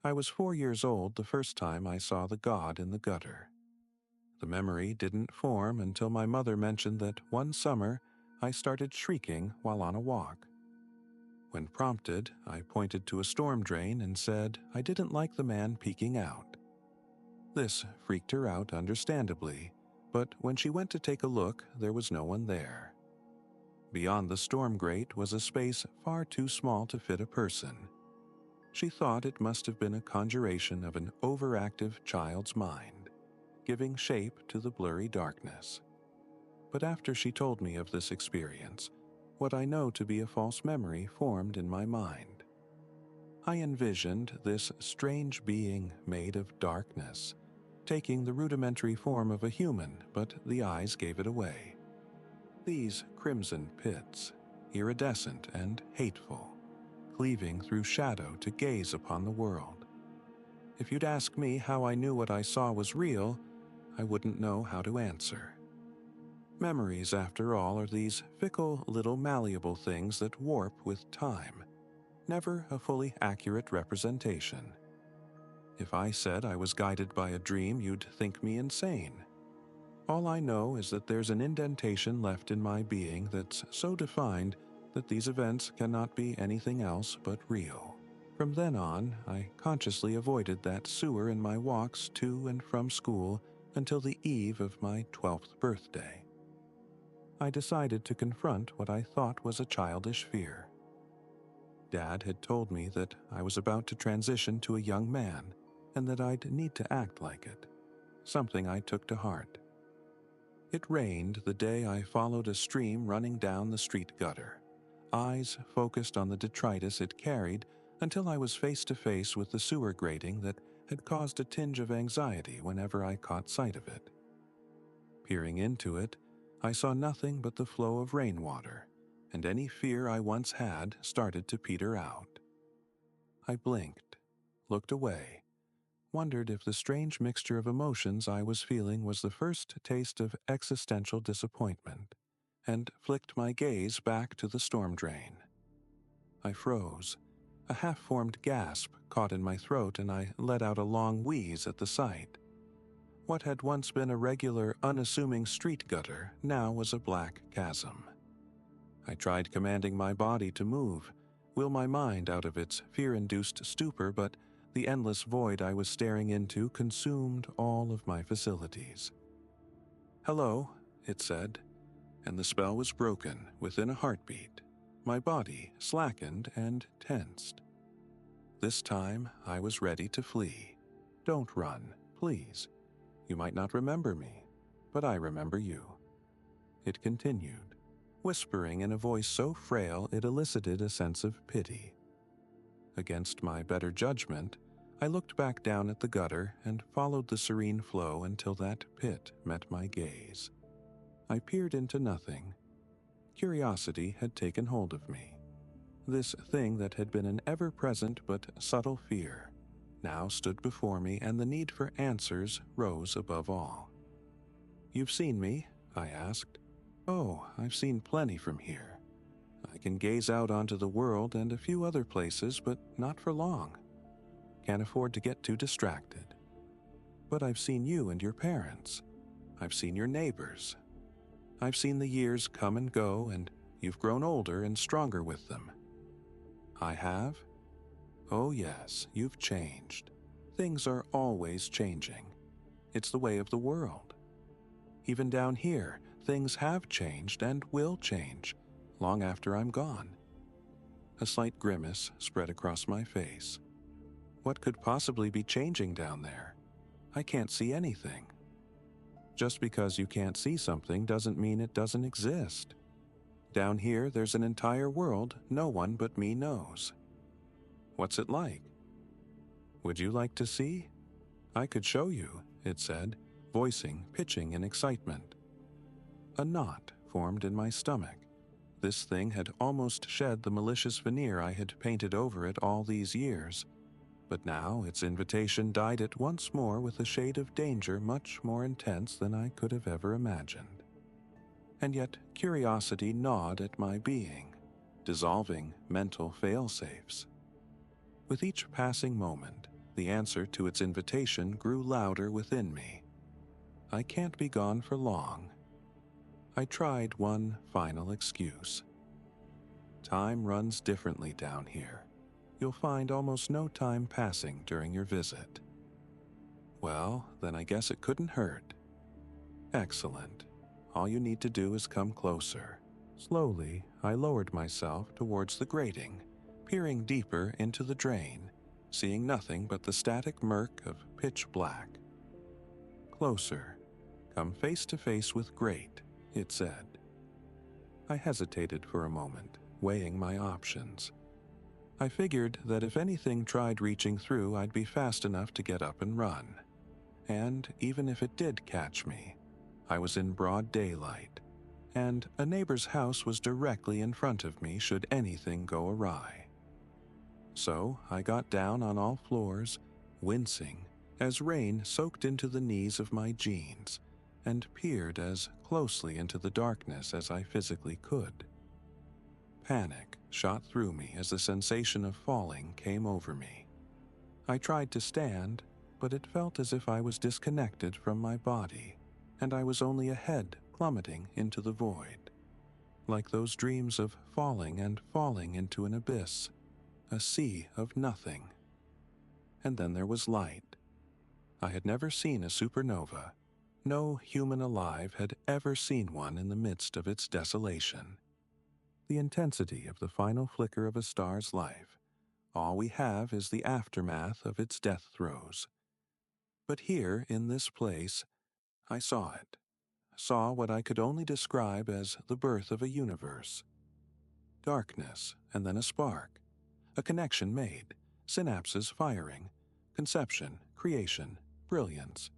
I was 4 years old the first time I saw the god in the gutter. The memory didn't form until my mother mentioned that one summer I started shrieking while on a walk. When prompted, I pointed to a storm drain and said I didn't like the man peeking out. This freaked her out understandably, but when she went to take a look, there was no one there. Beyond the storm grate was a space far too small to fit a person. She thought it must have been a conjuration of an overactive child's mind, giving shape to the blurry darkness. But after she told me of this experience, what I know to be a false memory formed in my mind. I envisioned this strange being made of darkness, taking the rudimentary form of a human, but the eyes gave it away. These crimson pits, iridescent and hateful, cleaving through shadow to gaze upon the world. If you'd ask me how I knew what I saw was real, I wouldn't know how to answer. Memories, after all, are these fickle little malleable things that warp with time, never a fully accurate representation. If I said I was guided by a dream, you'd think me insane. All I know is that there's an indentation left in my being that's so defined that these events cannot be anything else but real. From then on, I consciously avoided that sewer in my walks to and from school until the eve of my 12th birthday. I decided to confront what I thought was a childish fear. Dad had told me that I was about to transition to a young man and that I'd need to act like it, something I took to heart. It rained the day I followed a stream running down the street gutter, eyes focused on the detritus it carried until I was face to face with the sewer grating that had caused a tinge of anxiety whenever I caught sight of it. Peering into it, I saw nothing but the flow of rainwater, and any fear I once had started to peter out. I blinked, looked away, wondered if the strange mixture of emotions I was feeling was the first taste of existential disappointment, and flicked my gaze back to the storm drain. I froze. A half-formed gasp caught in my throat and I let out a long wheeze at the sight. What had once been a regular, unassuming street gutter now was a black chasm. I tried commanding my body to move, will my mind out of its fear-induced stupor, but the endless void I was staring into consumed all of my facilities. "Hello," it said, and the spell was broken within a heartbeat. My body slackened and tensed. This time, I was ready to flee. "Don't run, please. You might not remember me, but I remember you." It continued, whispering in a voice so frail it elicited a sense of pity. Against my better judgment, I looked back down at the gutter and followed the serene flow until that pit met my gaze. I peered into nothing. Curiosity had taken hold of me. This thing that had been an ever-present but subtle fear now stood before me, and the need for answers rose above all. "You've seen me?" I asked. "Oh, I've seen plenty from here. I can gaze out onto the world and a few other places, but not for long. Can't afford to get too distracted. But I've seen you and your parents. I've seen your neighbors. I've seen the years come and go, and you've grown older and stronger with them." "I have?" "Oh yes, you've changed. Things are always changing. It's the way of the world. Even down here, things have changed and will change, long after I'm gone." A slight grimace spread across my face. What could possibly be changing down there? I can't see anything. Just because you can't see something doesn't mean it doesn't exist. Down here, there's an entire world no one but me knows. What's it like? Would you like to see? I could show you, it said, pitching in excitement. A knot formed in my stomach. This thing had almost shed the malicious veneer I had painted over it all these years, but now its invitation dyed it once more with a shade of danger much more intense than I could have ever imagined. And yet curiosity gnawed at my being, dissolving mental fail-safes. With each passing moment, The answer to its invitation grew louder within me. I can't be gone for long. I tried one final excuse. Time runs differently down here. You'll find almost no time passing during your visit. Well, then I guess it couldn't hurt. Excellent. All you need to do is come closer. Slowly, I lowered myself towards the grating, peering deeper into the drain, seeing nothing but the static murk of pitch black. Closer. Come face to face with Great, it said. I hesitated for a moment, weighing my options. I figured that if anything tried reaching through, I'd be fast enough to get up and run. And even if it did catch me, I was in broad daylight, and a neighbor's house was directly in front of me should anything go awry. So I got down on all floors, wincing as rain soaked into the knees of my jeans, and peered as closely into the darkness as I physically could. Panic shot through me as the sensation of falling came over me. I tried to stand, but it felt as if I was disconnected from my body, and I was only a head plummeting into the void. Like those dreams of falling and falling into an abyss, a sea of nothing. And then there was light. I had never seen a supernova. No human alive had ever seen one in the midst of its desolation. The intensity of the final flicker of a star's life. All we have is the aftermath of its death throes. But here, in this place, I saw it. Saw what I could only describe as the birth of a universe. Darkness, and then a spark. A connection made. Synapses firing. Conception, creation, brilliance.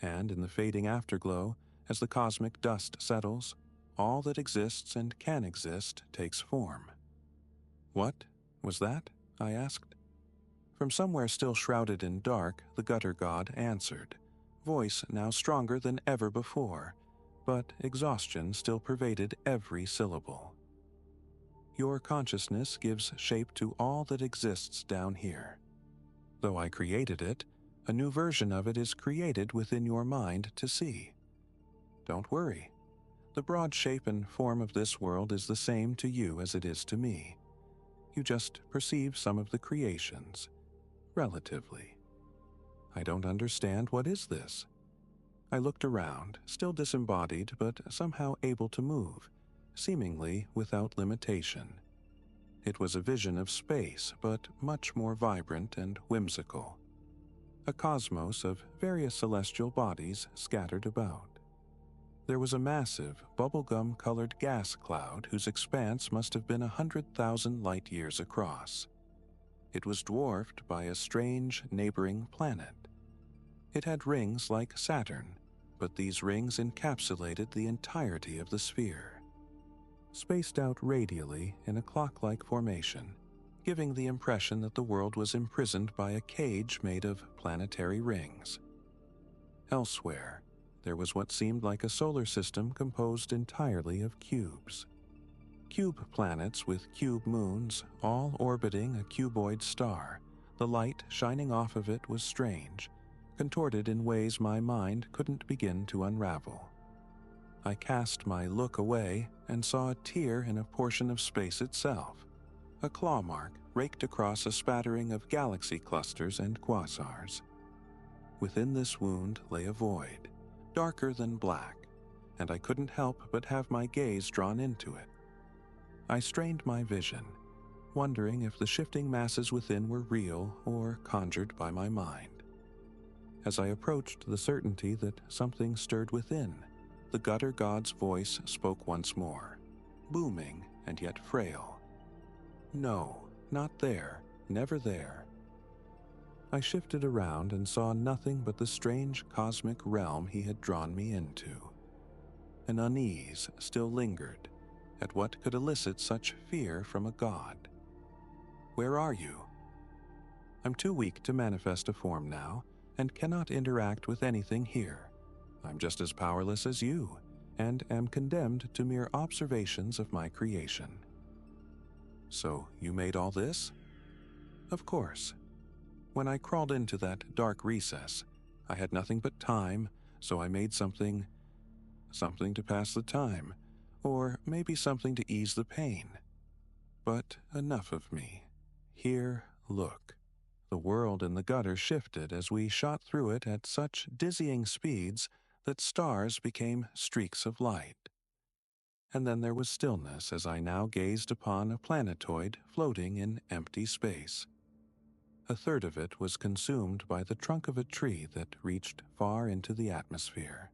And in the fading afterglow, as the cosmic dust settles, all that exists and can exist takes form. What was that? I asked. From somewhere still shrouded in dark, the gutter god answered, voice now stronger than ever before, but exhaustion still pervaded every syllable. Your consciousness gives shape to all that exists down here. Though I created it, a new version of it is created within your mind to see. Don't worry. The broad shape and form of this world is the same to you as it is to me. You just perceive some of the creations, relatively. I don't understand. What is this? I looked around, still disembodied but somehow able to move, seemingly without limitation. It was a vision of space, but much more vibrant and whimsical. A cosmos of various celestial bodies scattered about. There was a massive, bubblegum-colored gas cloud whose expanse must have been 100,000 light-years across. It was dwarfed by a strange neighboring planet. It had rings like Saturn, but these rings encapsulated the entirety of the sphere. Spaced out radially in a clock-like formation, giving the impression that the world was imprisoned by a cage made of planetary rings. Elsewhere, there was what seemed like a solar system composed entirely of cubes. Cube planets with cube moons, all orbiting a cuboid star. The light shining off of it was strange, contorted in ways my mind couldn't begin to unravel. I cast my look away and saw a tear in a portion of space itself, a claw mark raked across a spattering of galaxy clusters and quasars. Within this wound lay a void, darker than black, and I couldn't help but have my gaze drawn into it. I strained my vision, wondering if the shifting masses within were real or conjured by my mind. As I approached the certainty that something stirred within, the gutter god's voice spoke once more, booming and yet frail. No, not there, never there. I shifted around and saw nothing but the strange cosmic realm he had drawn me into. An unease still lingered at what could elicit such fear from a god. Where are you? I'm too weak to manifest a form now, and cannot interact with anything here. I'm just as powerless as you, and am condemned to mere observations of my creation. So you made all this? Of course. When I crawled into that dark recess, I had nothing but time, so I made something to pass the time, or maybe something to ease the pain. But enough of me. Here, look. The world in the gutter shifted as we shot through it at such dizzying speeds that stars became streaks of light. And then there was stillness as I now gazed upon a planetoid floating in empty space. A third of it was consumed by the trunk of a tree that reached far into the atmosphere.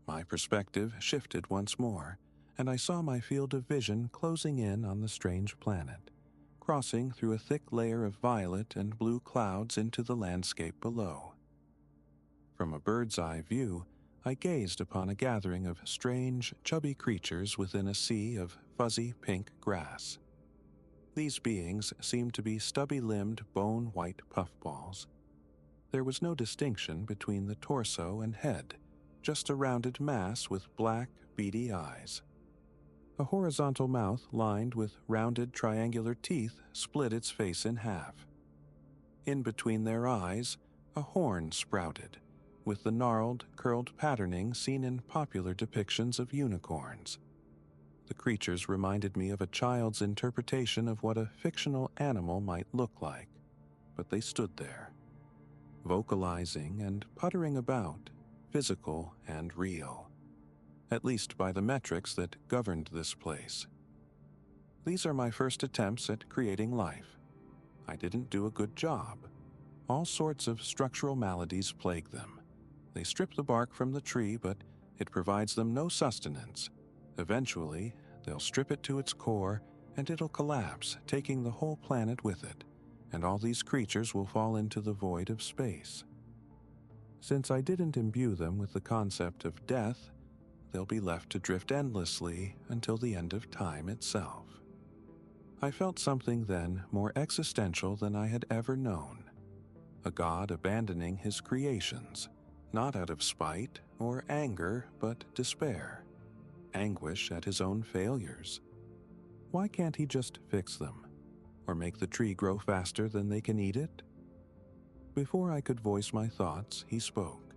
My perspective shifted once more, and I saw my field of vision closing in on the strange planet, crossing through a thick layer of violet and blue clouds into the landscape below. From a bird's eye view, I gazed upon a gathering of strange, chubby creatures within a sea of fuzzy pink grass. These beings seemed to be stubby-limbed, bone-white puffballs. There was no distinction between the torso and head, just a rounded mass with black, beady eyes. A horizontal mouth lined with rounded triangular teeth split its face in half. In between their eyes, a horn sprouted, with the gnarled, curled patterning seen in popular depictions of unicorns. The creatures reminded me of a child's interpretation of what a fictional animal might look like, but they stood there, vocalizing and puttering about, physical and real, at least by the metrics that governed this place. These are my first attempts at creating life. I didn't do a good job. All sorts of structural maladies plague them. They strip the bark from the tree, but it provides them no sustenance. Eventually, they'll strip it to its core, and it'll collapse, taking the whole planet with it, and all these creatures will fall into the void of space. Since I didn't imbue them with the concept of death, they'll be left to drift endlessly until the end of time itself. I felt something then more existential than I had ever known. A god abandoning his creations, not out of spite or anger, but despair, anguish at his own failures. Why can't he just fix them, or make the tree grow faster than they can eat it? Before I could voice my thoughts, he spoke.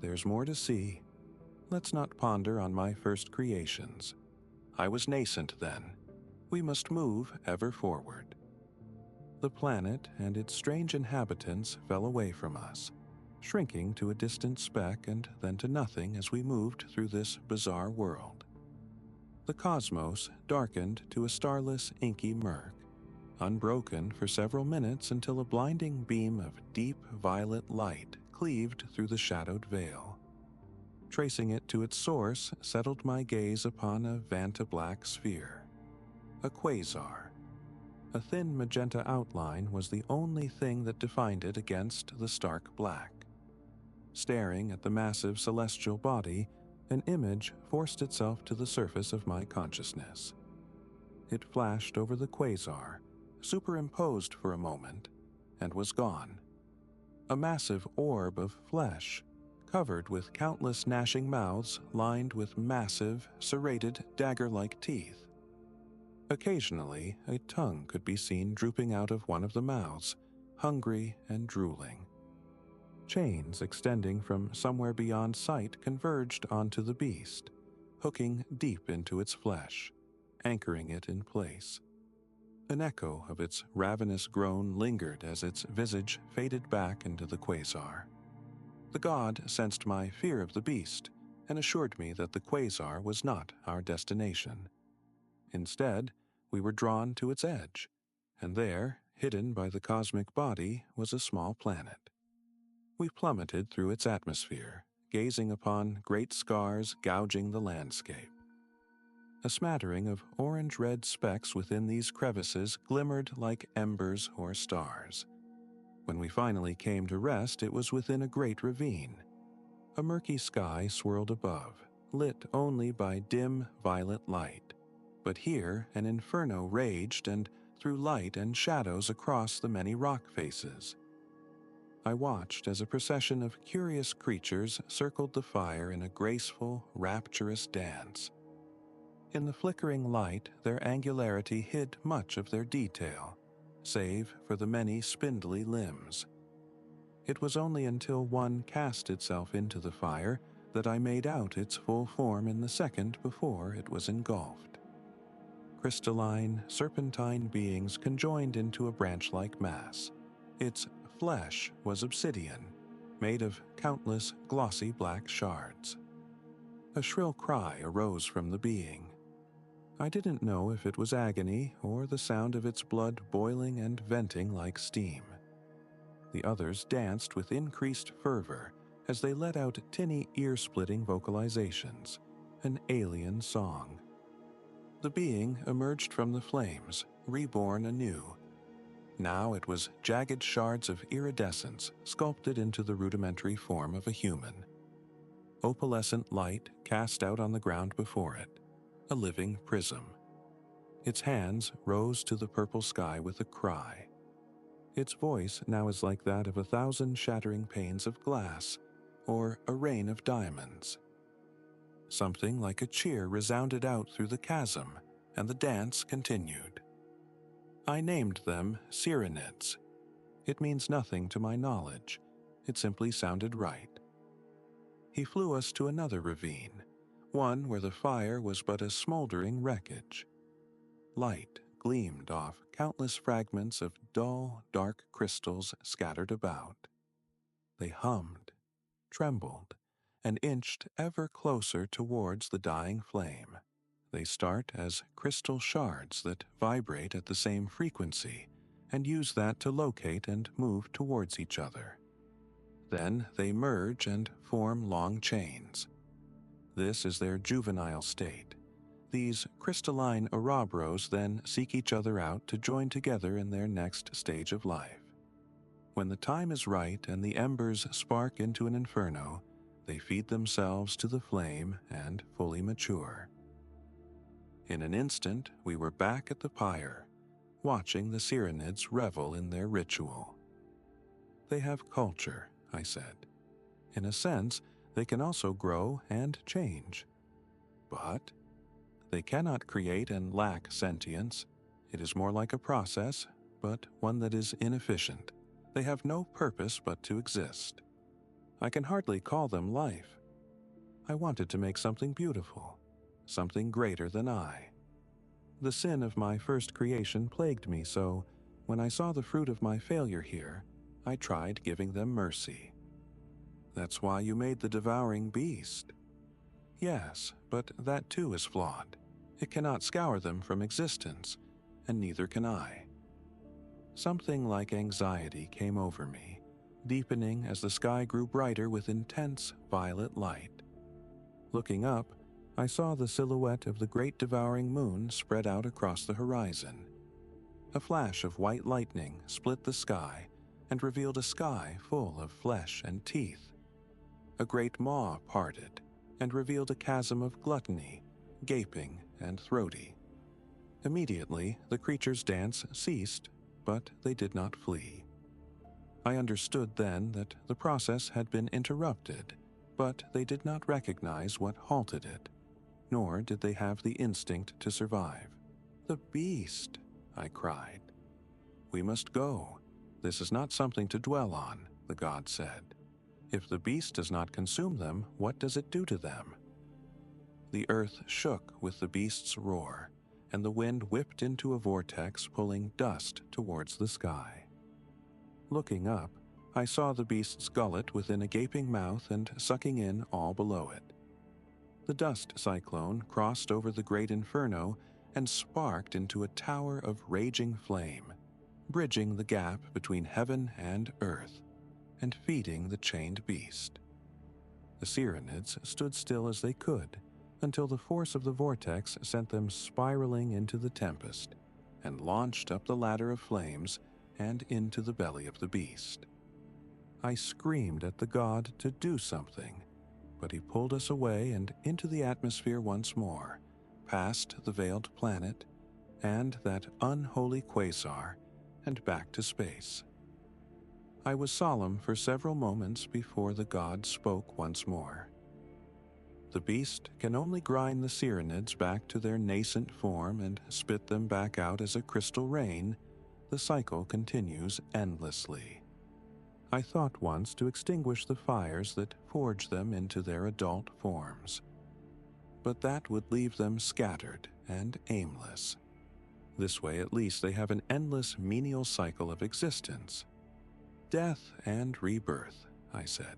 There's more to see. Let's not ponder on my first creations. I was nascent then. We must move ever forward. The planet and its strange inhabitants fell away from us, shrinking to a distant speck and then to nothing as we moved through this bizarre world. The cosmos darkened to a starless, inky murk, unbroken for several minutes until a blinding beam of deep violet light cleaved through the shadowed veil. Tracing it to its source settled my gaze upon a vanta-black sphere, a quasar. A thin magenta outline was the only thing that defined it against the stark black. Staring at the massive celestial body, an image forced itself to the surface of my consciousness. It flashed over the quasar, superimposed for a moment, and was gone. A massive orb of flesh, covered with countless gnashing mouths lined with massive, serrated, dagger-like teeth. Occasionally, a tongue could be seen drooping out of one of the mouths, hungry and drooling. Chains extending from somewhere beyond sight converged onto the beast, hooking deep into its flesh, anchoring it in place. An echo of its ravenous groan lingered as its visage faded back into the quasar. The god sensed my fear of the beast and assured me that the quasar was not our destination. Instead, we were drawn to its edge, and there, hidden by the cosmic body, was a small planet. We plummeted through its atmosphere, gazing upon great scars gouging the landscape. A smattering of orange-red specks within these crevices glimmered like embers or stars. When we finally came to rest, it was within a great ravine. A murky sky swirled above, lit only by dim violet light. But here an inferno raged and threw light and shadows across the many rock faces. I watched as a procession of curious creatures circled the fire in a graceful, rapturous dance. In the flickering light, their angularity hid much of their detail, save for the many spindly limbs. It was only until one cast itself into the fire that I made out its full form in the second before it was engulfed. Crystalline, serpentine beings conjoined into a branch-like mass. Its flesh was obsidian, made of countless glossy black shards. A shrill cry arose from the being. I didn't know if it was agony or the sound of its blood boiling and venting like steam. The others danced with increased fervor as they let out tinny, ear-splitting vocalizations, an alien song. The being emerged from the flames, reborn anew. Now it was jagged shards of iridescence sculpted into the rudimentary form of a human. Opalescent light cast out on the ground before it, a living prism. Its hands rose to the purple sky with a cry. Its voice now is like that of 1,000 shattering panes of glass, or a rain of diamonds. Something like a cheer resounded out through the chasm, and the dance continued. I named them Sirenids. It means nothing to my knowledge. It simply sounded right. He flew us to another ravine, one where the fire was but a smoldering wreckage. Light gleamed off countless fragments of dull, dark crystals scattered about. They hummed, trembled, and inched ever closer towards the dying flame. They start as crystal shards that vibrate at the same frequency and use that to locate and move towards each other. Then they merge and form long chains. This is their juvenile state. These crystalline Ouroboros then seek each other out to join together in their next stage of life. When the time is right and the embers spark into an inferno, they feed themselves to the flame and fully mature. In an instant, we were back at the pyre, watching the Sirenids revel in their ritual. They have culture, I said. In a sense, they can also grow and change. But they cannot create and lack sentience. It is more like a process, but one that is inefficient. They have no purpose but to exist. I can hardly call them life. I wanted to make something beautiful, something greater than I. The sin of my first creation plagued me, so when I saw the fruit of my failure here, I tried giving them mercy. That's why you made the devouring beast. Yes, but that too is flawed. It cannot scour them from existence, and neither can I. Something like anxiety came over me, deepening as the sky grew brighter with intense violet light. Looking up, I saw the silhouette of the great devouring moon spread out across the horizon. A flash of white lightning split the sky and revealed a sky full of flesh and teeth. A great maw parted and revealed a chasm of gluttony, gaping and throaty. Immediately, the creature's dance ceased, but they did not flee. I understood then that the process had been interrupted, but they did not recognize what halted it, nor did they have the instinct to survive. "The beast!" I cried. "We must go. This is not something to dwell on," the god said. "If the beast does not consume them, what does it do to them?" The earth shook with the beast's roar, and the wind whipped into a vortex pulling dust towards the sky. Looking up, I saw the beast's gullet within a gaping mouth and sucking in all below it. The dust cyclone crossed over the great inferno and sparked into a tower of raging flame, bridging the gap between heaven and earth, and feeding the chained beast. The Sirenids stood still as they could, until the force of the vortex sent them spiraling into the tempest, and launched up the ladder of flames and into the belly of the beast. I screamed at the god to do something, but he pulled us away and into the atmosphere once more, past the veiled planet, and that unholy quasar, and back to space. I was solemn for several moments before the god spoke once more. "The beast can only grind the Sirenids back to their nascent form and spit them back out as a crystal rain. the cycle continues endlessly. I thought once to extinguish the fires that forge them into their adult forms, but that would leave them scattered and aimless. This way, at least, they have an endless menial cycle of existence. Death and rebirth, I said,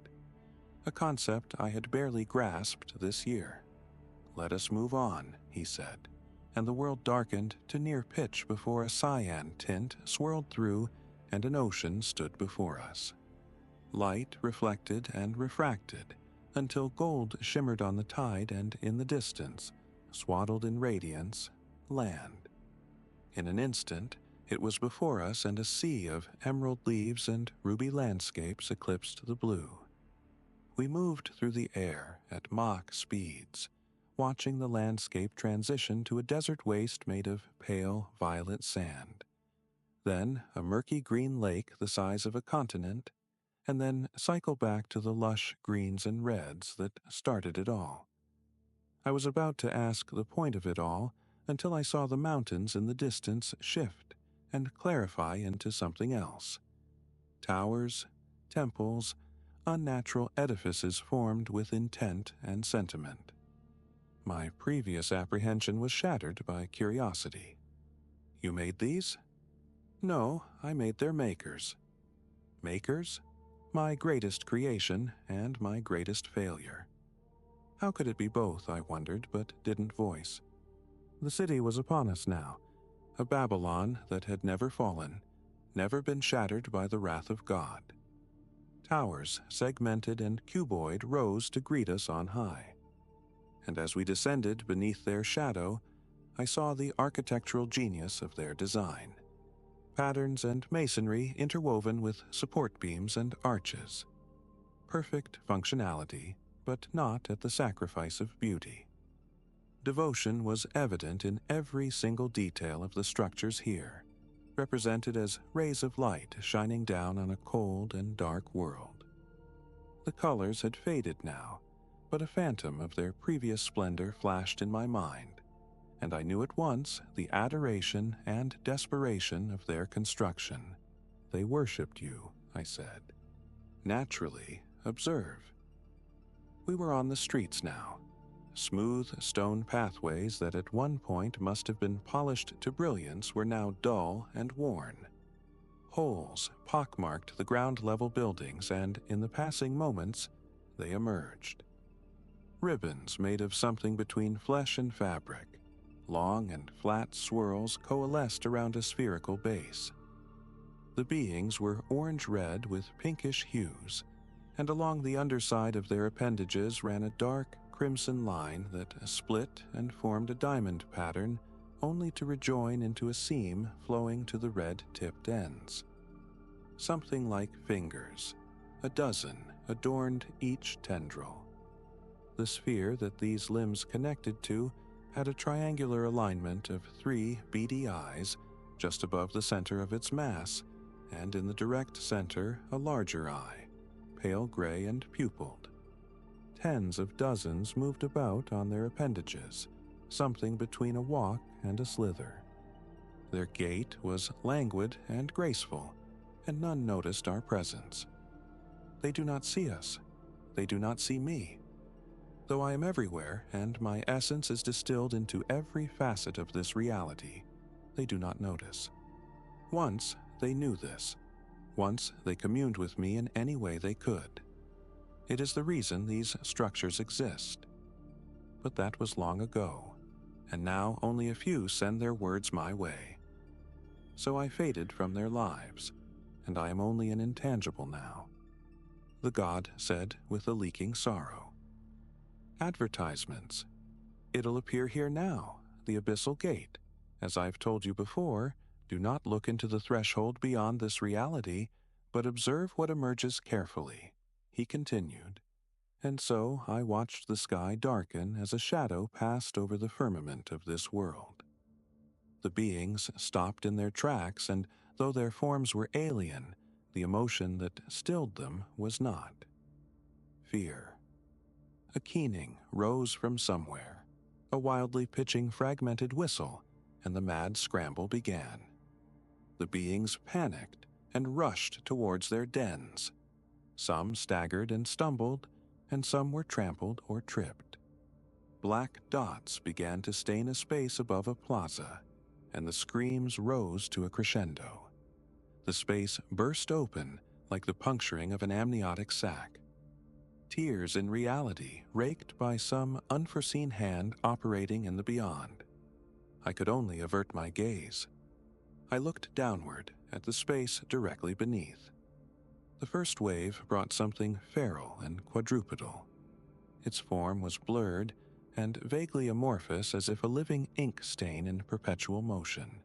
a concept I had barely grasped this year. Let us move on, he said, and the world darkened to near pitch before a cyan tint swirled through and an ocean stood before us. Light reflected and refracted until gold shimmered on the tide and in the distance, swaddled in radiance, land. In an instant, it was before us and a sea of emerald leaves and ruby landscapes eclipsed the blue. We moved through the air at Mach speeds, watching the landscape transition to a desert waste made of pale violet sand, then a murky green lake the size of a continent, and then cycle back to the lush greens and reds that started it all. I was about to ask the point of it all until I saw the mountains in the distance shift and clarify into something else. Towers, temples, unnatural edifices formed with intent and sentiment. My previous apprehension was shattered by curiosity. You made these? No, I made their makers. Makers? My greatest creation and my greatest failure. How could it be both, I wondered, but didn't voice. The city was upon us now, a Babylon that had never fallen, never been shattered by the wrath of God. Towers, segmented and cuboid, rose to greet us on high. And as we descended beneath their shadow, I saw the architectural genius of their design. Patterns and masonry interwoven with support beams and arches. Perfect functionality, but not at the sacrifice of beauty. Devotion was evident in every single detail of the structures here, represented as rays of light shining down on a cold and dark world. The colors had faded now, but a phantom of their previous splendor flashed in my mind, and I knew at once the adoration and desperation of their construction. They worshipped you, I said. Naturally, observe. We were on the streets now, smooth stone pathways that at one point must have been polished to brilliance were now dull and worn. Holes pockmarked the ground-level buildings, and in the passing moments, they emerged. Ribbons made of something between flesh and fabric, long and flat swirls coalesced around a spherical base. The beings were orange-red with pinkish hues, and along the underside of their appendages ran a dark crimson line that split and formed a diamond pattern only to rejoin into a seam flowing to the red-tipped ends. Something like fingers, a dozen adorned each tendril. The sphere that these limbs connected to had a triangular alignment of 3 beady eyes just above the center of its mass, and in the direct center a larger eye, pale gray and pupilled. Tens of dozens moved about on their appendages, something between a walk and a slither. Their gait was languid and graceful, and none noticed our presence. They do not see us. They do not see me. Though I am everywhere, and my essence is distilled into every facet of this reality, they do not notice. Once they knew this. Once they communed with me in any way they could. It is the reason these structures exist. But that was long ago, and now only a few send their words my way. So I faded from their lives, and I am only an intangible now. The god said with a leaking sorrow. Advertisements. It'll appear here now, the abyssal gate. As I've told you before, do not look into the threshold beyond this reality, but observe what emerges carefully. He continued, and so I watched the sky darken as a shadow passed over the firmament of this world. The beings stopped in their tracks, and though their forms were alien, the emotion that stilled them was not. Fear. A keening rose from somewhere, a wildly pitching fragmented whistle, and the mad scramble began. The beings panicked and rushed towards their dens. Some staggered and stumbled, and some were trampled or tripped. Black dots began to stain a space above a plaza, and the screams rose to a crescendo. The space burst open like the puncturing of an amniotic sac. Tears in reality raked by some unforeseen hand operating in the beyond. I could only avert my gaze. I looked downward at the space directly beneath. The first wave brought something feral and quadrupedal. Its form was blurred and vaguely amorphous as if a living ink stain in perpetual motion.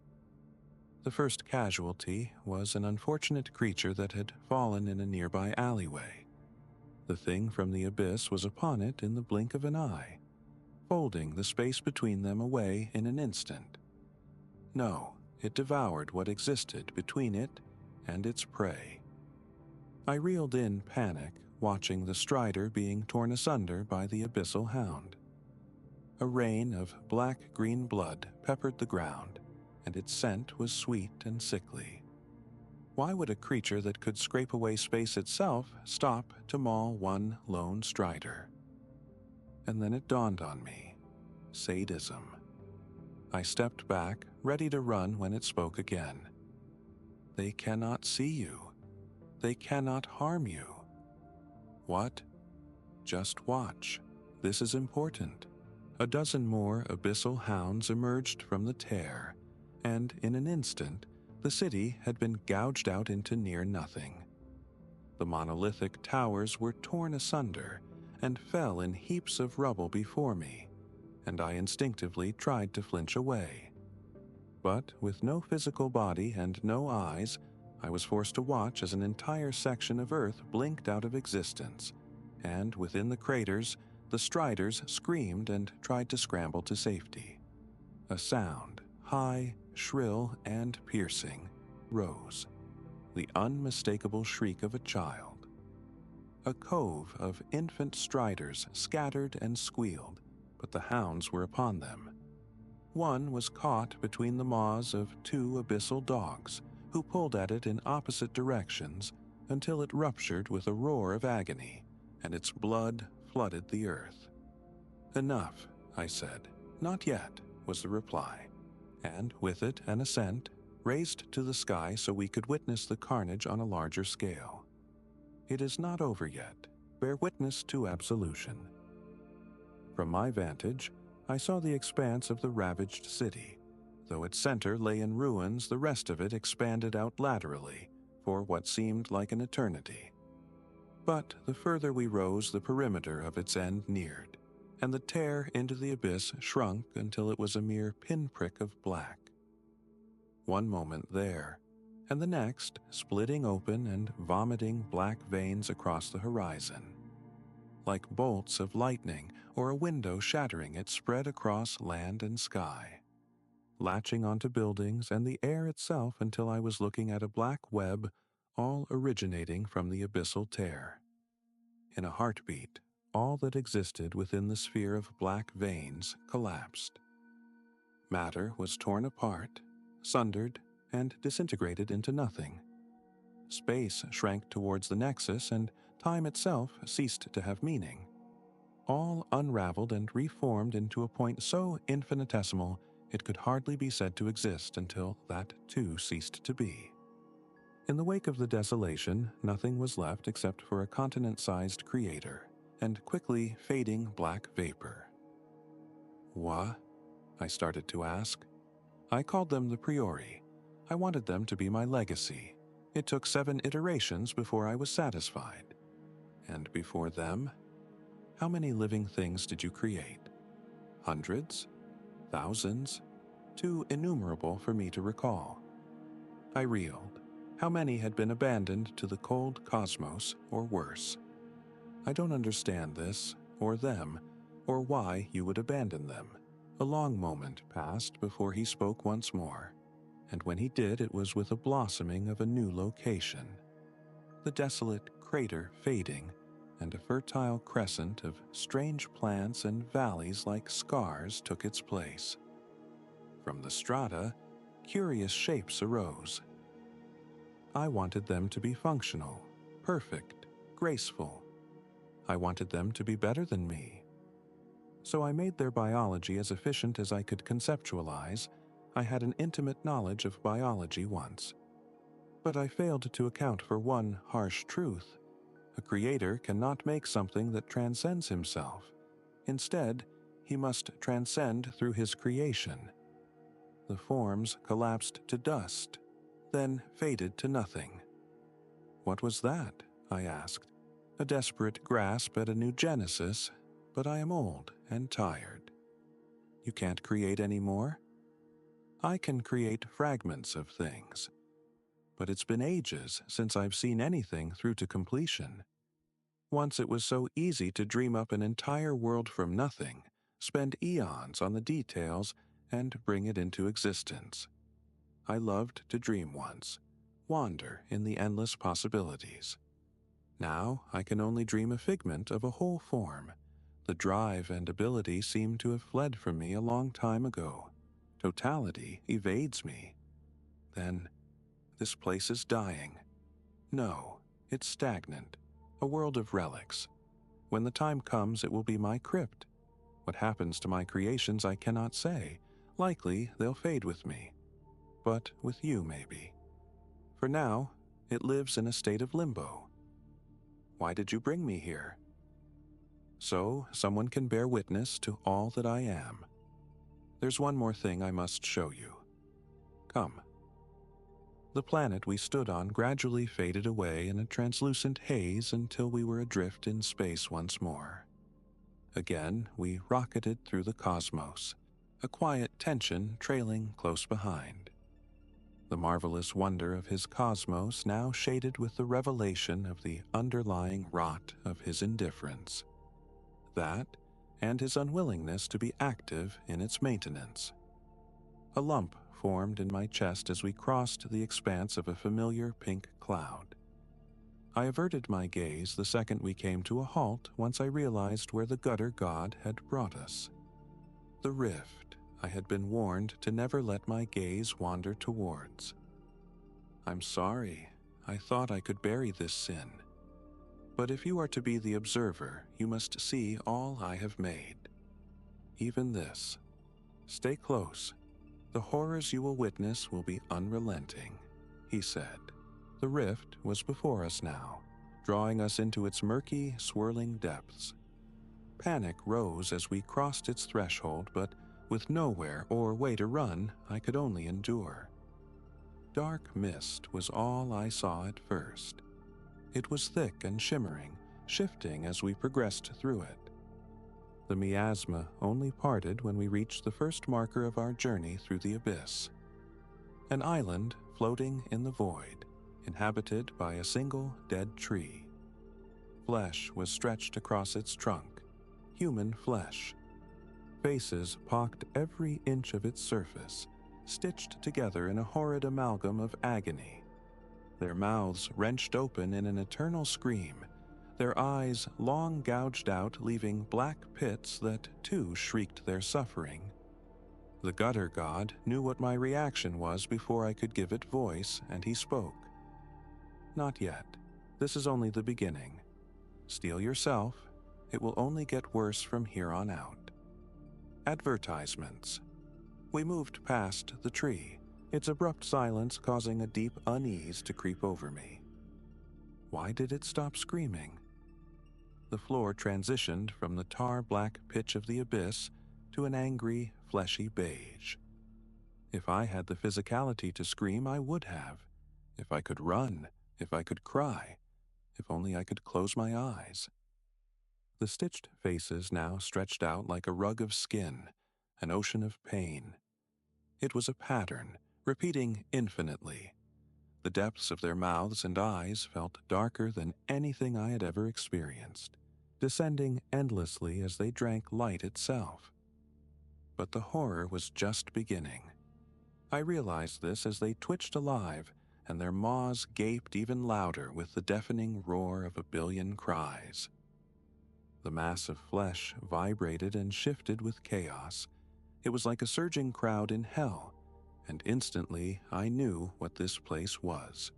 The first casualty was an unfortunate creature that had fallen in a nearby alleyway. The thing from the abyss was upon it in the blink of an eye, folding the space between them away in an instant. No, it devoured what existed between it and its prey. I reeled in panic, watching the strider being torn asunder by the abyssal hound. A rain of black-green blood peppered the ground, and its scent was sweet and sickly. Why would a creature that could scrape away space itself stop to maul one lone strider? And then it dawned on me. Sadism. I stepped back, ready to run when it spoke again. They cannot see you. They cannot harm you. What? Just watch. This is important. A dozen more abyssal hounds emerged from the tear, and in an instant, the city had been gouged out into near nothing. The monolithic towers were torn asunder and fell in heaps of rubble before me, and I instinctively tried to flinch away. But with no physical body and no eyes, I was forced to watch as an entire section of earth blinked out of existence, and within the craters, the striders screamed and tried to scramble to safety. A sound, high, shrill, and piercing, rose, the unmistakable shriek of a child. A cove of infant striders scattered and squealed, but the hounds were upon them. One was caught between the maws of two abyssal dogs, who pulled at it in opposite directions until it ruptured with a roar of agony, and its blood flooded the earth. "Enough," I said. "Not yet," was the reply, and with it an assent, raised to the sky so we could witness the carnage on a larger scale. "It is not over yet. Bear witness to absolution." From my vantage, I saw the expanse of the ravaged city. Though its center lay in ruins, the rest of it expanded out laterally for what seemed like an eternity. But the further we rose, the perimeter of its end neared, and the tear into the abyss shrunk until it was a mere pinprick of black. One moment there, and the next splitting open and vomiting black veins across the horizon. Like bolts of lightning or a window shattering, it spread across land and sky, latching onto buildings and the air itself until I was looking at a black web, all originating from the abyssal tear. In a heartbeat, all that existed within the sphere of black veins collapsed. Matter was torn apart, sundered, and disintegrated into nothing. Space shrank towards the nexus, and time itself ceased to have meaning. All unraveled and reformed into a point so infinitesimal it could hardly be said to exist until that too ceased to be. In the wake of the desolation, nothing was left except for a continent-sized crater and quickly fading black vapor. What? I started to ask. I called them the Priori. I wanted them to be my legacy. It took 7 iterations before I was satisfied. And before them? How many living things did you create? Hundreds? Thousands? Too innumerable for me to recall. I reeled. How many had been abandoned to the cold cosmos, or worse? I don't understand this, or them, or why you would abandon them. A long moment passed before he spoke once more, and when he did, it was with a blossoming of a new location. The desolate crater fading, and a fertile crescent of strange plants and valleys like scars took its place. From the strata, curious shapes arose, I wanted them to be functional, perfect, graceful. I wanted them to be better than me. So I made their biology as efficient as I could conceptualize. I had an intimate knowledge of biology once. But I failed to account for one harsh truth. A creator cannot make something that transcends himself. Instead, he must transcend through his creation. The forms collapsed to dust, then faded to nothing. What was that? I asked, a desperate grasp at a new genesis, but I am old and tired. You can't create any more? I can create fragments of things, but it's been ages since I've seen anything through to completion. Once it was so easy to dream up an entire world from nothing, spend eons on the details, and bring it into existence. I loved to dream once, wander in the endless possibilities. Now I can only dream a figment of a whole form. The drive and ability seem to have fled from me a long time ago. Totality evades me. Then, this place is dying. No, it's stagnant, a world of relics. When the time comes, it will be my crypt. What happens to my creations I cannot say. Likely they'll fade with me. But with you, maybe. For now, it lives in a state of limbo. Why did you bring me here? So someone can bear witness to all that I am. There's one more thing I must show you. Come. The planet we stood on gradually faded away in a translucent haze until we were adrift in space once more. Again, we rocketed through the cosmos, a quiet tension trailing close behind. The marvelous wonder of his cosmos now shaded with the revelation of the underlying rot of his indifference. That, and his unwillingness to be active in its maintenance. A lump formed in my chest as we crossed the expanse of a familiar pink cloud. I averted my gaze the second we came to a halt once I realized where the gutter god had brought us. The rift I had been warned to never let my gaze wander towards. I'm sorry, I thought I could bury this sin. But if you are to be the observer, you must see all I have made. Even this. Stay close. The horrors you will witness will be unrelenting, he said. The rift was before us now, drawing us into its murky, swirling depths. Panic rose as we crossed its threshold, but with nowhere or way to run, I could only endure. Dark mist was all I saw at first. It was thick and shimmering, shifting as we progressed through it. The miasma only parted when we reached the first marker of our journey through the abyss. An island floating in the void, inhabited by a single dead tree. Flesh was stretched across its trunk, human flesh. Faces pocked every inch of its surface, stitched together in a horrid amalgam of agony. Their mouths wrenched open in an eternal scream, their eyes long gouged out, leaving black pits that too shrieked their suffering. The gutter god knew what my reaction was before I could give it voice, and he spoke. Not yet. This is only the beginning. Steel yourself. It will only get worse from here on out. Advertisements. We moved past the tree, its abrupt silence causing a deep unease to creep over me. Why did it stop screaming? The floor transitioned from the tar-black pitch of the abyss to an angry, fleshy beige. If I had the physicality to scream, I would have. If I could run, if I could cry, if only I could close my eyes. The stitched faces now stretched out like a rug of skin, an ocean of pain. It was a pattern, repeating infinitely. The depths of their mouths and eyes felt darker than anything I had ever experienced, descending endlessly as they drank light itself. But the horror was just beginning. I realized this as they twitched alive, and their maws gaped even louder with the deafening roar of a billion cries. The mass of flesh vibrated and shifted with chaos. It was like a surging crowd in hell, and instantly I knew what this place was.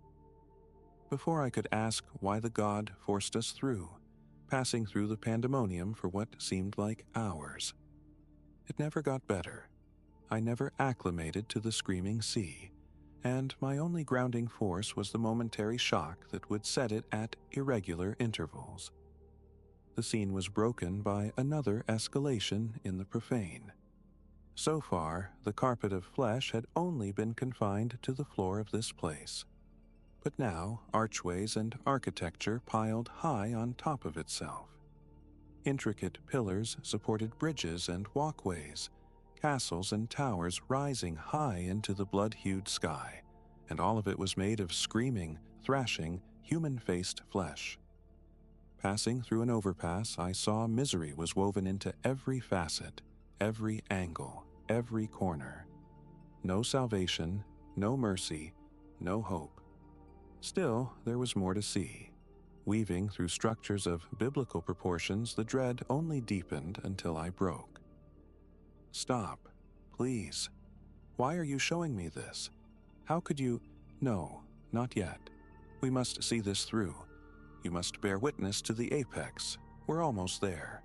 before I could ask why the god forced us through, passing through the pandemonium for what seemed like hours. It never got better. I never acclimated to the screaming sea, and my only grounding force was the momentary shock that would set it at irregular intervals. The scene was broken by another escalation in the profane. So far, the carpet of flesh had only been confined to the floor of this place. But now, archways and architecture piled high on top of itself. Intricate pillars supported bridges and walkways, castles and towers rising high into the blood-hued sky, and all of it was made of screaming, thrashing, human-faced flesh. Passing through an overpass, I saw misery was woven into every facet, every angle, every corner. No salvation, no mercy, no hope. Still, there was more to see. Weaving through structures of biblical proportions, the dread only deepened until I broke. Stop, please. Why are you showing me this? How could you? No, not yet. We must see this through. You must bear witness to the apex. We're almost there.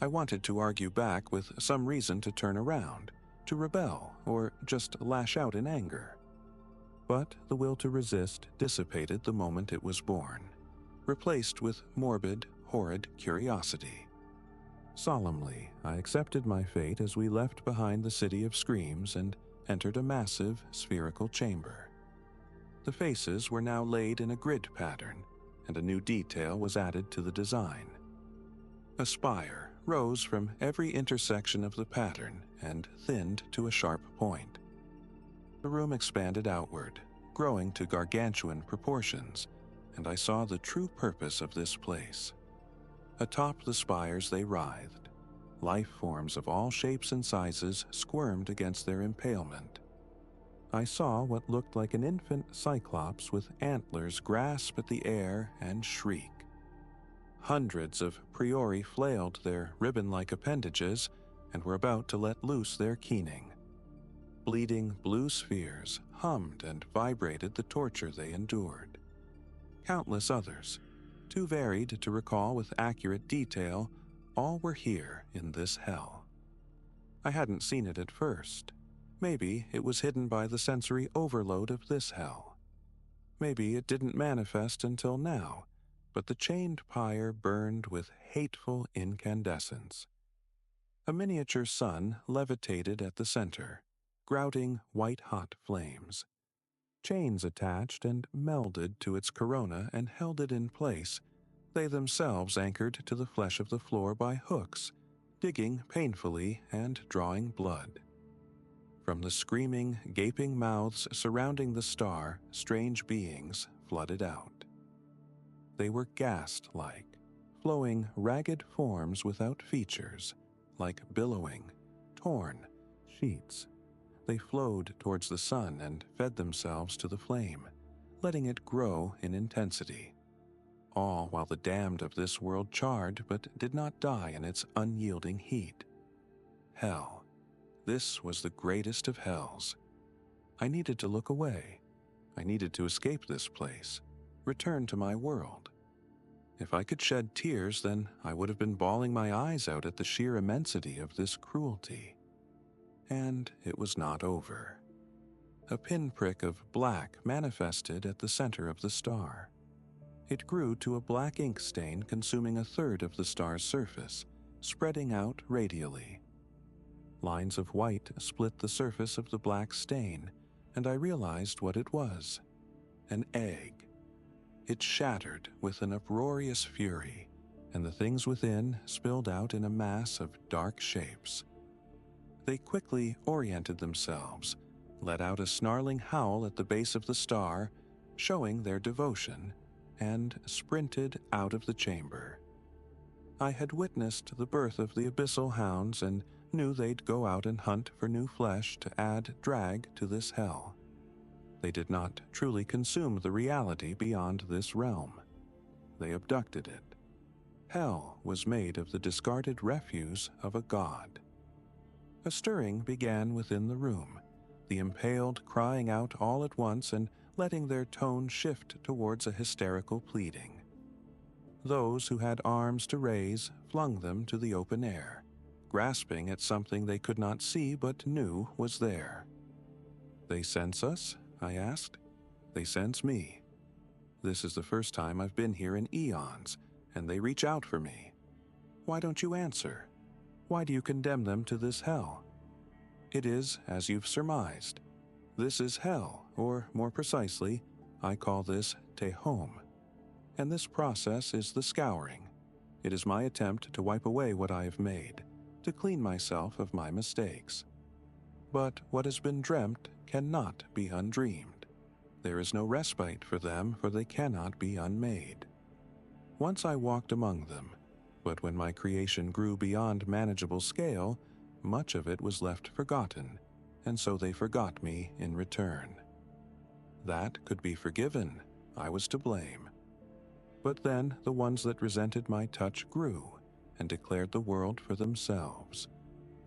I wanted to argue back with some reason to turn around, to rebel, or just lash out in anger. But the will to resist dissipated the moment it was born, replaced with morbid, horrid curiosity. Solemnly, I accepted my fate as we left behind the city of screams and entered a massive, spherical chamber. The faces were now laid in a grid pattern, and a new detail was added to the design. A spire rose from every intersection of the pattern and thinned to a sharp point. The room expanded outward, growing to gargantuan proportions, and I saw the true purpose of this place. Atop the spires they writhed. Life forms of all shapes and sizes squirmed against their impalement. I saw what looked like an infant cyclops with antlers grasp at the air and shriek. Hundreds of priori flailed their ribbon-like appendages and were about to let loose their keening. Bleeding blue spheres hummed and vibrated the torture they endured. Countless others, too varied to recall with accurate detail, all were here in this hell. I hadn't seen it at first. Maybe it was hidden by the sensory overload of this hell. Maybe it didn't manifest until now, but the chained pyre burned with hateful incandescence. A miniature sun levitated at the center, grouting white-hot flames. Chains attached and melded to its corona and held it in place, they themselves anchored to the flesh of the floor by hooks, digging painfully and drawing blood. From the screaming, gaping mouths surrounding the star, strange beings flooded out. They were ghast-like, flowing ragged forms without features, like billowing, torn sheets. They flowed towards the sun and fed themselves to the flame, letting it grow in intensity. All while the damned of this world charred but did not die in its unyielding heat. Hell. This was the greatest of hells. I needed to look away. I needed to escape this place, return to my world. If I could shed tears, then I would have been bawling my eyes out at the sheer immensity of this cruelty. And it was not over. A pinprick of black manifested at the center of the star. It grew to a black ink stain consuming a third of the star's surface, spreading out radially. Lines of white split the surface of the black stain, and I realized what it was. An egg. It shattered with an uproarious fury, and the things within spilled out in a mass of dark shapes. They quickly oriented themselves, let out a snarling howl at the base of the star, showing their devotion, and sprinted out of the chamber. I had witnessed the birth of the abyssal hounds and knew they'd go out and hunt for new flesh to add drag to this hell. They did not truly consume the reality beyond this realm. They abducted it. Hell was made of the discarded refuse of a god. A stirring began within the room, the impaled crying out all at once and letting their tone shift towards a hysterical pleading. Those who had arms to raise flung them to the open air, grasping at something they could not see but knew was there. "They sense us?" I asked. "They sense me. This is the first time I've been here in eons, and they reach out for me. Why don't you answer? Why do you condemn them to this hell? It is as you've surmised. This is hell, or more precisely, I call this Tehom. And this process is the scouring. It is my attempt to wipe away what I have made, to clean myself of my mistakes. But what has been dreamt cannot be undreamed. There is no respite for them, for they cannot be unmade. Once I walked among them, but when my creation grew beyond manageable scale, much of it was left forgotten, and so they forgot me in return. That could be forgiven. I was to blame. But then the ones that resented my touch grew and declared the world for themselves,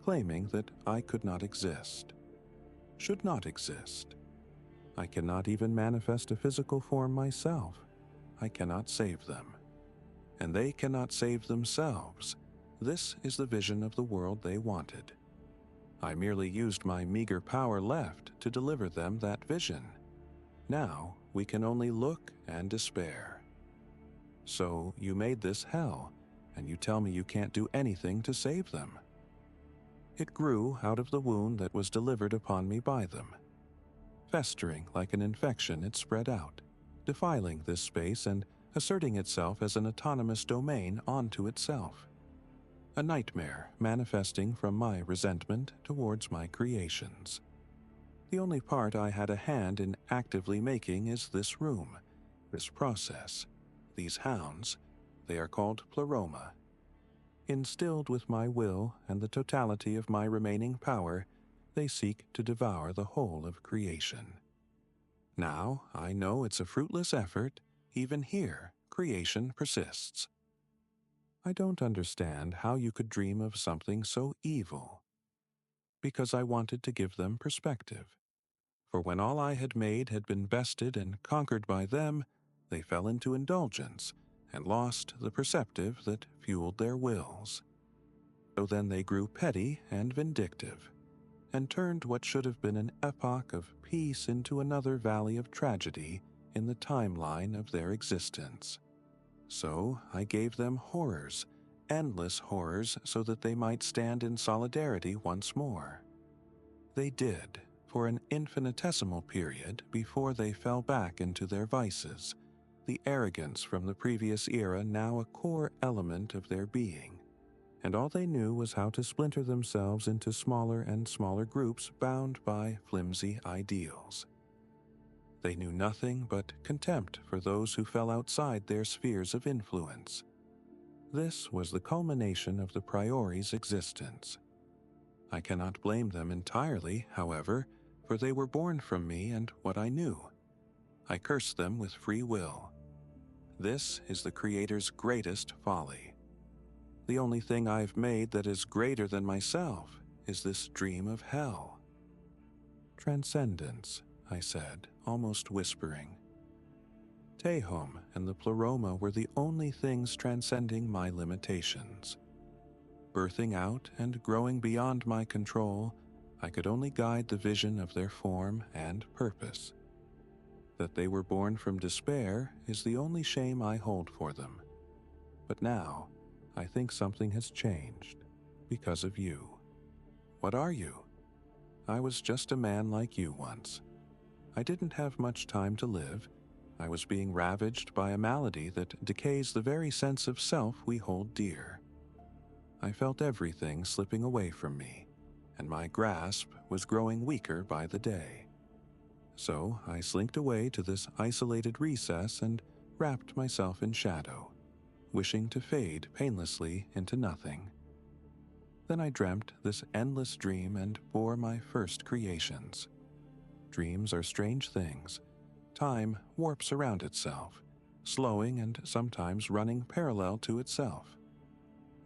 claiming that I could not exist, should not exist. I cannot even manifest a physical form myself. I cannot save them. And they cannot save themselves. This is the vision of the world they wanted. I merely used my meager power left to deliver them that vision. Now we can only look and despair. So you made this hell, and you tell me you can't do anything to save them. It grew out of the wound that was delivered upon me by them. Festering like an infection, it spread out, defiling this space and asserting itself as an autonomous domain onto itself. A nightmare manifesting from my resentment towards my creations. The only part I had a hand in actively making is this room, this process, these hounds. They are called Pleroma. Instilled with my will and the totality of my remaining power, they seek to devour the whole of creation. Now I know it's a fruitless effort. Even here, creation persists. I don't understand how you could dream of something so evil. Because I wanted to give them perspective. For when all I had made had been bested and conquered by them, they fell into indulgence and lost the perceptive that fueled their wills. So then they grew petty and vindictive, and turned what should have been an epoch of peace into another valley of tragedy in the timeline of their existence. So I gave them horrors, endless horrors, so that they might stand in solidarity once more. They did, for an infinitesimal period before they fell back into their vices, the arrogance from the previous era now a core element of their being, and all they knew was how to splinter themselves into smaller and smaller groups bound by flimsy ideals. They knew nothing but contempt for those who fell outside their spheres of influence. This was the culmination of the Priori's existence. I cannot blame them entirely, however, for they were born from me and what I knew. I curse them with free will. This is the Creator's greatest folly. The only thing I've made that is greater than myself is this dream of hell. Transcendence, I said, almost whispering. Tehom and the Pleroma were the only things transcending my limitations. Birthing out and growing beyond my control, I could only guide the vision of their form and purpose. That they were born from despair is the only shame I hold for them. But now, I think something has changed because of you. What are you? I was just a man like you once. I didn't have much time to live. I was being ravaged by a malady that decays the very sense of self we hold dear. I felt everything slipping away from me, and my grasp was growing weaker by the day. So I slinked away to this isolated recess and wrapped myself in shadow, wishing to fade painlessly into nothing. Then I dreamt this endless dream and bore my first creations. Dreams are strange things. Time warps around itself, slowing and sometimes running parallel to itself.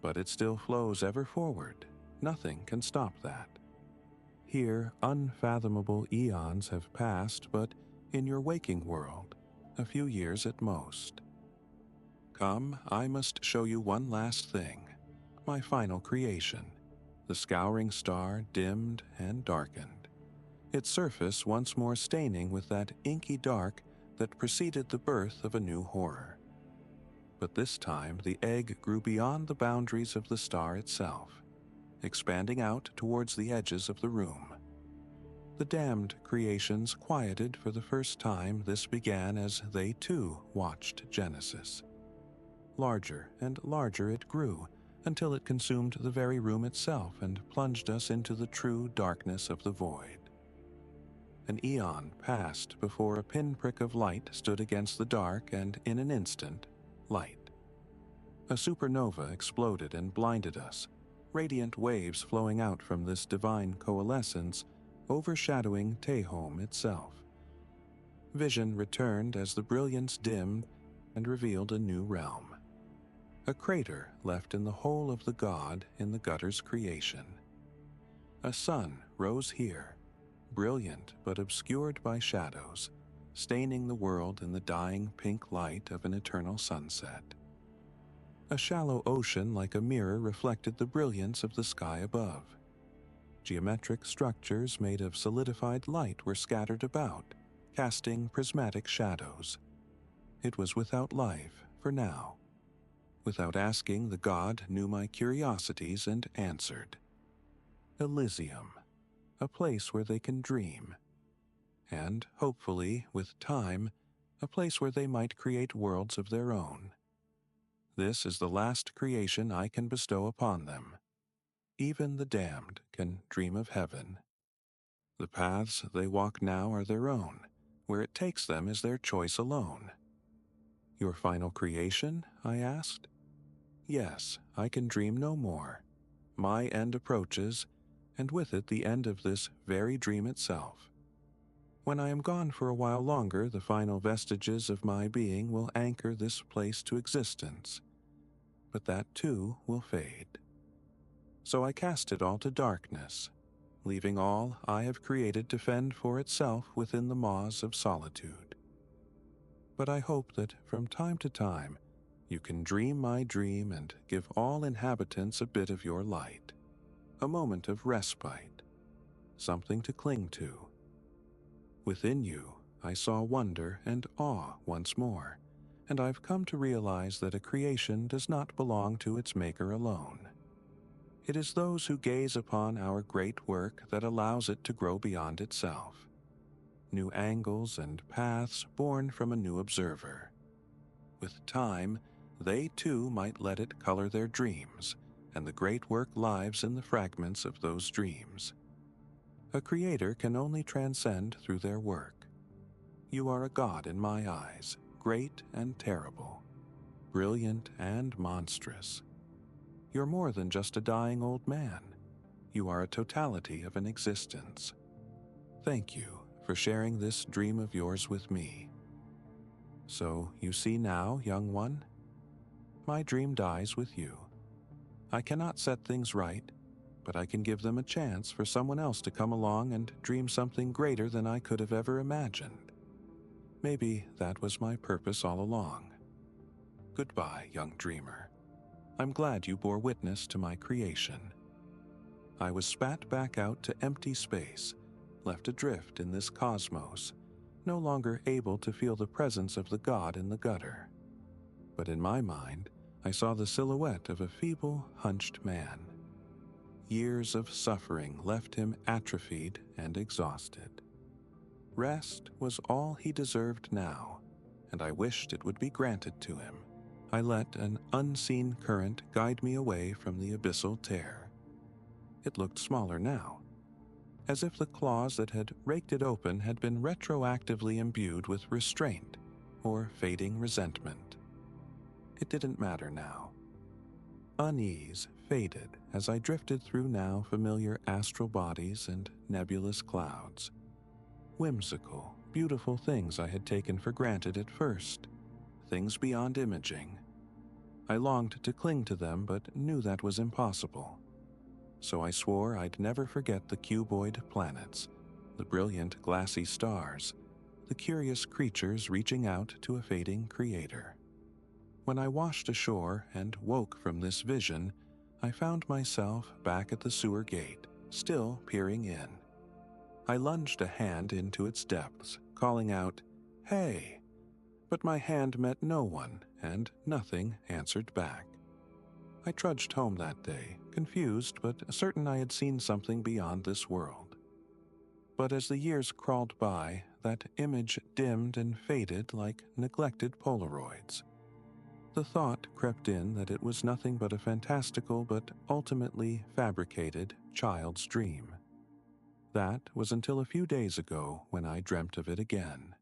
But it still flows ever forward. Nothing can stop that. Here, unfathomable eons have passed, but in your waking world, a few years at most. Come, I must show you one last thing, my final creation, the scouring star dimmed and darkened, its surface once more staining with that inky dark that preceded the birth of a new horror. But this time the egg grew beyond the boundaries of the star itself, expanding out towards the edges of the room. The damned creations quieted for the first time. This began as they too watched Genesis. Larger and larger it grew, until it consumed the very room itself and plunged us into the true darkness of the void. An eon passed before a pinprick of light stood against the dark, and in an instant, light. A supernova exploded and blinded us, radiant waves flowing out from this divine coalescence, overshadowing Tehom itself. Vision returned as the brilliance dimmed and revealed a new realm. A crater left in the hole of the god in the gutter's creation. A sun rose here, brilliant but obscured by shadows, staining the world in the dying pink light of an eternal sunset. A shallow ocean like a mirror reflected the brilliance of the sky above. Geometric structures made of solidified light were scattered about, casting prismatic shadows. It was without life, for now. Without asking, the god knew my curiosities and answered. Elysium, a place where they can dream. And, hopefully, with time, a place where they might create worlds of their own. This is the last creation I can bestow upon them. Even the damned can dream of heaven. The paths they walk now are their own. Where it takes them is their choice alone. Your final creation? I asked. Yes, I can dream no more. My end approaches, and with it the end of this very dream itself. When I am gone for a while longer, the final vestiges of my being will anchor this place to existence. But that too will fade. So I cast it all to darkness, leaving all I have created to fend for itself within the maws of solitude. But I hope that from time to time you can dream my dream and give all inhabitants a bit of your light, a moment of respite, something to cling to. Within you, I saw wonder and awe once more, and I've come to realize that a creation does not belong to its maker alone. It is those who gaze upon our great work that allows it to grow beyond itself. New angles and paths born from a new observer. With time, they too might let it color their dreams, and the great work lives in the fragments of those dreams. A creator can only transcend through their work. You are a god in my eyes, great and terrible, brilliant and monstrous. You're more than just a dying old man. You are a totality of an existence. Thank you for sharing this dream of yours with me. So you see now, young one, my dream dies with you. I cannot set things right, but I can give them a chance for someone else to come along and dream something greater than I could have ever imagined. Maybe that was my purpose all along. Goodbye, young dreamer. I'm glad you bore witness to my creation. I was spat back out to empty space, left adrift in this cosmos, no longer able to feel the presence of the god in the gutter. But in my mind, I saw the silhouette of a feeble, hunched man. Years of suffering left him atrophied and exhausted. Rest was all he deserved now, and I wished it would be granted to him. I let an unseen current guide me away from the abyssal tear. It looked smaller now, as if the claws that had raked it open had been retroactively imbued with restraint or fading resentment. It didn't matter now. Unease faded as I drifted through now familiar astral bodies and nebulous clouds. Whimsical, beautiful things I had taken for granted at first, things beyond imaging. I longed to cling to them, but knew that was impossible. So I swore I'd never forget the cuboid planets, the brilliant glassy stars, the curious creatures reaching out to a fading creator. When I washed ashore and woke from this vision, I found myself back at the sewer gate, still peering in. I lunged a hand into its depths, calling out, "Hey!" But my hand met no one, and nothing answered back. I trudged home that day, confused but certain I had seen something beyond this world. But as the years crawled by, that image dimmed and faded like neglected Polaroids. The thought crept in that it was nothing but a fantastical but ultimately fabricated child's dream. That was until a few days ago when I dreamt of it again.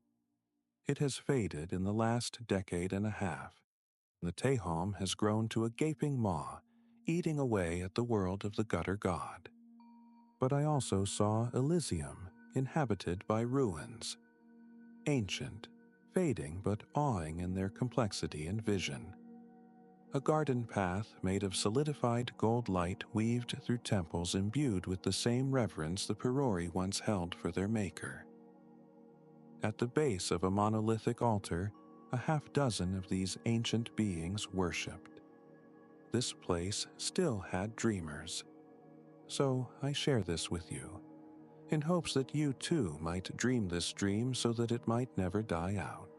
It has faded in the last decade and a half. The Tehom has grown to a gaping maw, eating away at the world of the gutter god. But I also saw Elysium, inhabited by ruins. Ancient, fading but awing in their complexity and vision. A garden path made of solidified gold light weaved through temples imbued with the same reverence the Perori once held for their maker. At the base of a monolithic altar, a half-dozen of these ancient beings worshipped. This place still had dreamers. So I share this with you, in hopes that you too might dream this dream so that it might never die out.